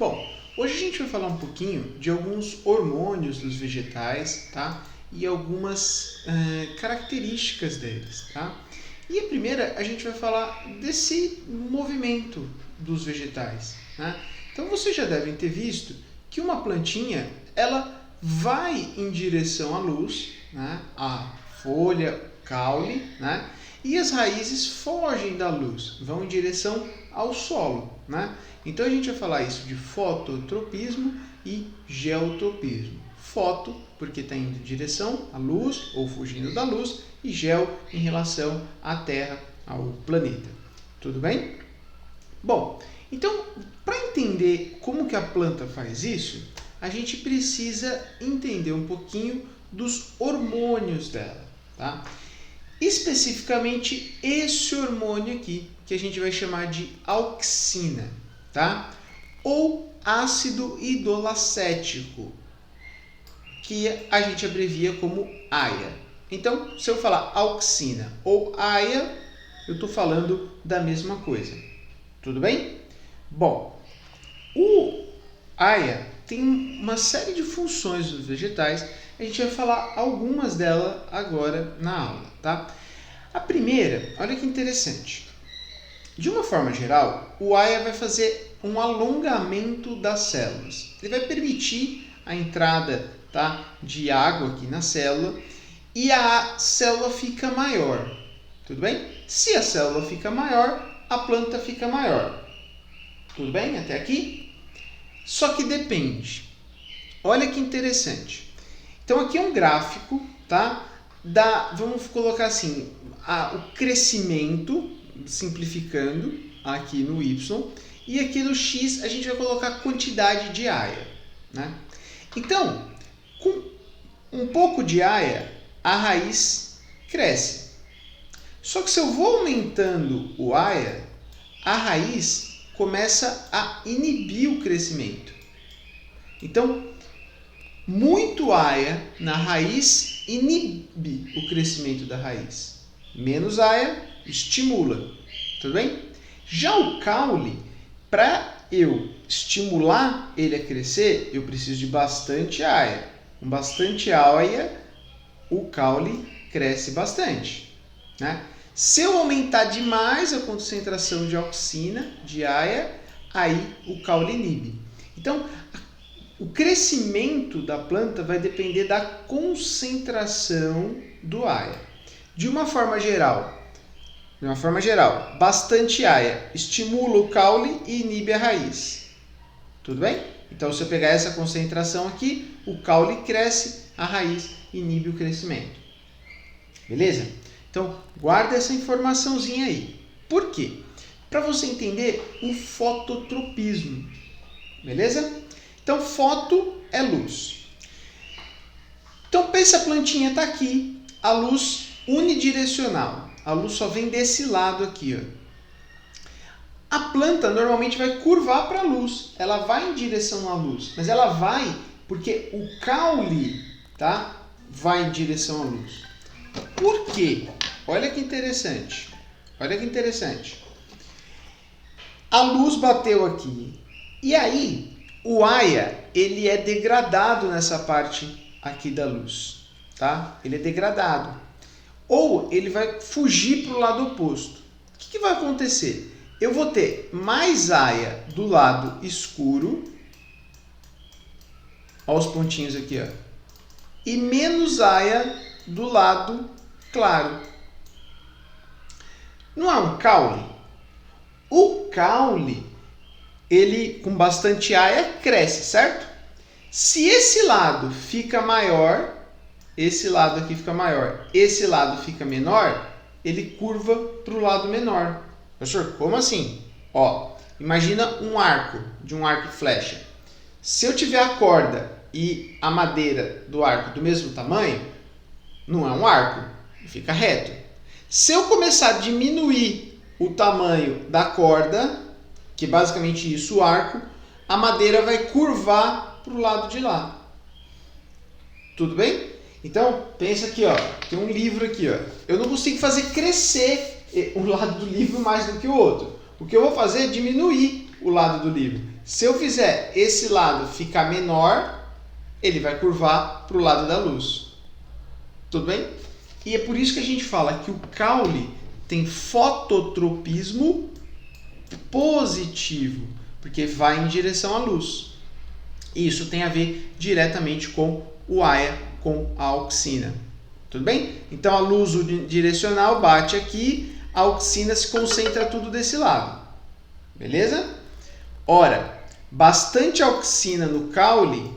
Bom, hoje a gente vai falar um pouquinho de alguns hormônios dos vegetais, tá? E algumas características deles, tá? E a primeira, a gente vai falar desse movimento dos vegetais, né? Então, vocês já devem ter visto que uma plantinha, ela vai em direção à luz, né? A folha, caule, né? E as raízes fogem da luz, vão em direção ao solo, né? Então a gente vai falar isso de fototropismo e geotropismo. Foto, porque está indo em direção à luz ou fugindo da luz, e geo em relação à Terra, ao planeta. Tudo bem? Bom, então, para entender como que a planta faz isso, a gente precisa entender um pouquinho dos hormônios dela, tá? Especificamente esse hormônio aqui, que a gente vai chamar de auxina, tá? Ou ácido idolacético, que a gente abrevia como AIA. Então, se eu falar auxina ou AIA, eu estou falando da mesma coisa. Tudo bem? Bom, o AIA tem uma série de funções dos vegetais. A gente vai falar algumas delas agora na aula, tá? A primeira, olha que interessante. De uma forma geral, o AIA vai fazer um alongamento das células. Ele vai permitir a entrada, tá, de água aqui na célula e a célula fica maior. Tudo bem? Se a célula fica maior, a planta fica maior. Tudo bem até aqui? Só que depende. Olha que interessante. Então aqui é um gráfico, tá? Vamos colocar assim, o crescimento, simplificando aqui no Y, e aqui no X a gente vai colocar a quantidade de AIA, né? Então, com um pouco de AIA, a raiz cresce. Só que se eu vou aumentando o AIA, a raiz começa a inibir o crescimento. Então, muito AIA na raiz inibe o crescimento da raiz. Menos AIA estimula. Tudo bem? Já o caule, para eu estimular ele a crescer, eu preciso de bastante AIA. Com bastante AIA, o caule cresce bastante, né? Se eu aumentar demais a concentração de auxina, de AIA, aí o caule inibe. Então, o crescimento da planta vai depender da concentração do AIA. De uma forma geral, bastante AIA estimula o caule e inibe a raiz. Tudo bem? Então, se eu pegar essa concentração aqui, o caule cresce, a raiz inibe o crescimento. Beleza? Então, guarda essa informaçãozinha aí. Por quê? Para você entender o fototropismo. Beleza? Então, foto é luz. Então, pensa, a plantinha está aqui, a luz unidirecional. A luz só vem desse lado aqui, ó. A planta normalmente vai curvar para a luz. Ela vai em direção à luz, mas ela vai porque o caule, tá, vai em direção à luz. Por quê? Olha que interessante. Olha que interessante. A luz bateu aqui. E aí, o AIA, ele é degradado nessa parte aqui da luz, tá? Ele é degradado. Ou ele vai fugir para o lado oposto. O que vai acontecer? Eu vou ter mais AIA do lado escuro. Olha os pontinhos aqui, ó. E menos AIA do lado claro. Não é um caule? O caule, ele com bastante AIA cresce, certo? Se esse lado fica maior, esse lado aqui fica maior, esse lado fica menor, ele curva para o lado menor. Professor, como assim? Ó, imagina um arco, de um arco e flecha. Se eu tiver a corda e a madeira do arco do mesmo tamanho, não é um arco, fica reto. Se eu começar a diminuir o tamanho da corda, que é basicamente isso, o arco, a madeira vai curvar para o lado de lá. Tudo bem? Então, pensa aqui, ó, tem um livro aqui, ó. Eu não consigo fazer crescer um lado do livro mais do que o outro. O que eu vou fazer é diminuir o lado do livro. Se eu fizer esse lado ficar menor, ele vai curvar para o lado da luz. Tudo bem? E é por isso que a gente fala que o caule tem fototropismo positivo, porque vai em direção à luz. E isso tem a ver diretamente com o Aya, com a auxina. Tudo bem? Então a luz direcional bate aqui, a auxina se concentra tudo desse lado. Beleza? Ora, bastante auxina no caule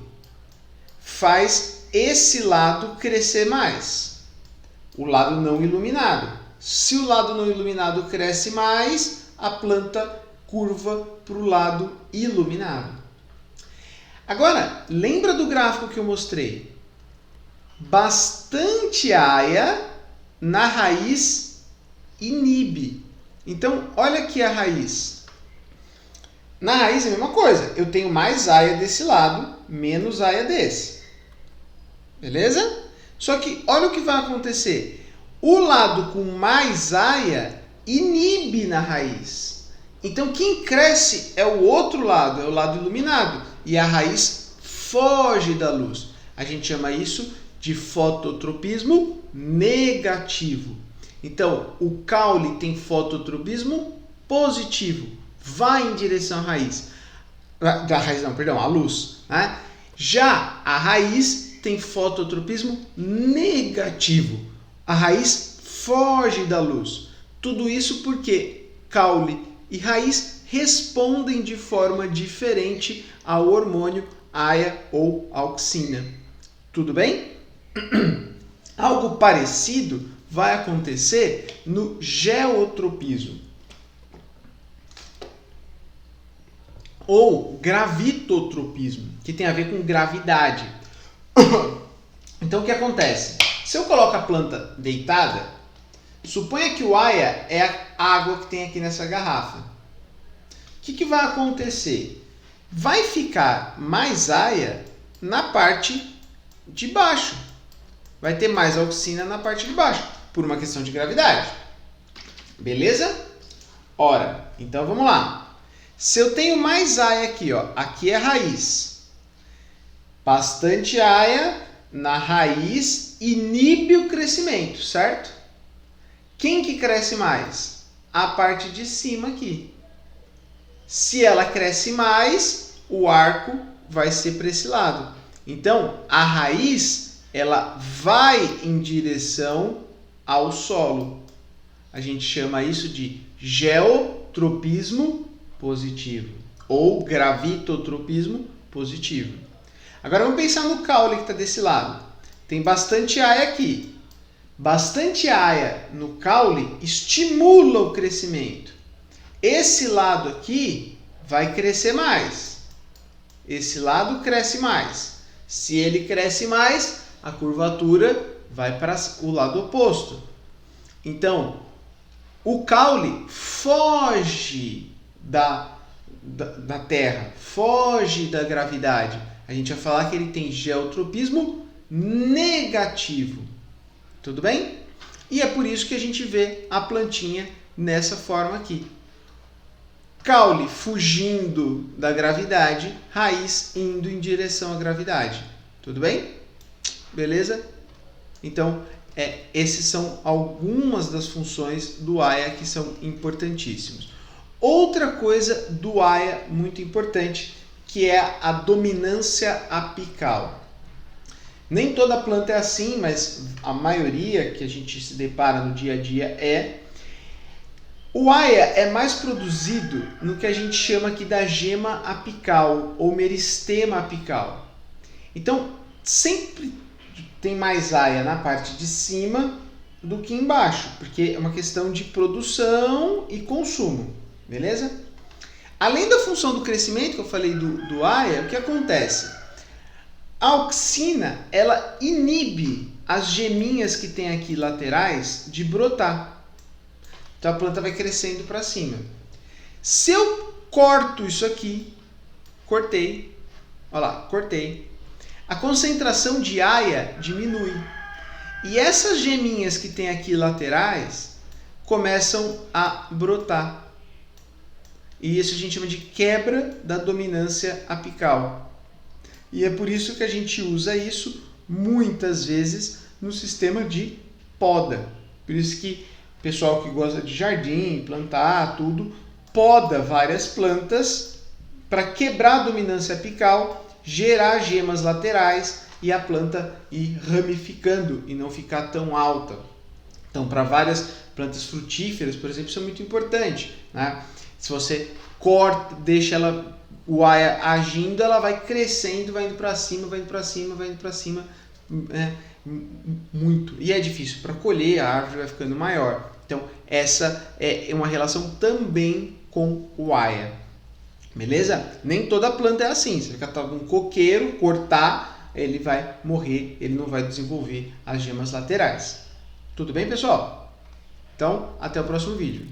faz esse lado crescer mais. O lado não iluminado. Se o lado não iluminado cresce mais, a planta curva para o lado iluminado. Agora, lembra do gráfico que eu mostrei? Bastante Aya na raiz inibe. Então, olha aqui a raiz. Na raiz é a mesma coisa. Eu tenho mais Aya desse lado, menos Aya desse. Beleza? Só que olha o que vai acontecer. O lado com mais Aya inibe na raiz. Então, quem cresce é o outro lado, é o lado iluminado. E a raiz foge da luz. A gente chama isso de fototropismo negativo. Então, o caule tem fototropismo positivo. Vai em direção à raiz. À luz. Né? Já a raiz tem fototropismo negativo. A raiz foge da luz. Tudo isso porque caule e raiz respondem de forma diferente ao hormônio Aya ou auxina. Tudo bem? Algo parecido vai acontecer no geotropismo ou gravitotropismo, que tem a ver com gravidade. Então o que acontece? Se eu coloco a planta deitada, suponha que o Aya é a água que tem aqui nessa garrafa. O que vai acontecer? Vai ficar mais Aya na parte de baixo. Vai ter mais auxina na parte de baixo, por uma questão de gravidade. Beleza? Ora, então vamos lá. Se eu tenho mais Aya aqui, ó, aqui é a raiz. Bastante Aya na raiz inibe o crescimento, certo? Quem que cresce mais? A parte de cima aqui. Se ela cresce mais, o arco vai ser para esse lado. Então, a raiz, ela vai em direção ao solo. A gente chama isso de geotropismo positivo ou gravitotropismo positivo. Agora vamos pensar no caule que está desse lado. Tem bastante Aya aqui. Bastante Aya no caule estimula o crescimento. Esse lado aqui vai crescer mais. Esse lado cresce mais. Se ele cresce mais, a curvatura vai para o lado oposto. Então, o caule foge da Terra, foge da gravidade. A gente vai falar que ele tem geotropismo negativo. Tudo bem? E é por isso que a gente vê a plantinha nessa forma aqui. Caule fugindo da gravidade, raiz indo em direção à gravidade. Tudo bem? Beleza? Então, esses são algumas das funções do Aya que são importantíssimos. Outra coisa do Aya muito importante, que é a dominância apical. Nem toda planta é assim, mas a maioria que a gente se depara no dia a dia é. O Aya é mais produzido no que a gente chama aqui da gema apical ou meristema apical. Então, sempre tem mais Aya na parte de cima do que embaixo, porque é uma questão de produção e consumo, beleza? Além da função do crescimento que eu falei do Aya, o que acontece? A auxina, ela inibe as geminhas que tem aqui laterais de brotar. Então a planta vai crescendo para cima. Se eu corto isso aqui, cortei, olha lá, cortei, a concentração de Aya diminui. E essas geminhas que tem aqui laterais começam a brotar. E isso a gente chama de quebra da dominância apical. E é por isso que a gente usa isso muitas vezes no sistema de poda. Por isso que o pessoal que gosta de jardim, plantar, tudo, poda várias plantas para quebrar a dominância apical, gerar gemas laterais e a planta ir ramificando e não ficar tão alta. Então, para várias plantas frutíferas, por exemplo, isso é muito importante, né? Se você corta, deixa ela, o aia agindo, ela vai crescendo, vai indo para cima, vai indo para cima, vai indo para cima, muito. E é difícil para colher, a árvore vai ficando maior. Então, essa é uma relação também com o aia. Beleza? Nem toda planta é assim. Se você catar um coqueiro, cortar, ele vai morrer, ele não vai desenvolver as gemas laterais. Tudo bem, pessoal? Então, até o próximo vídeo.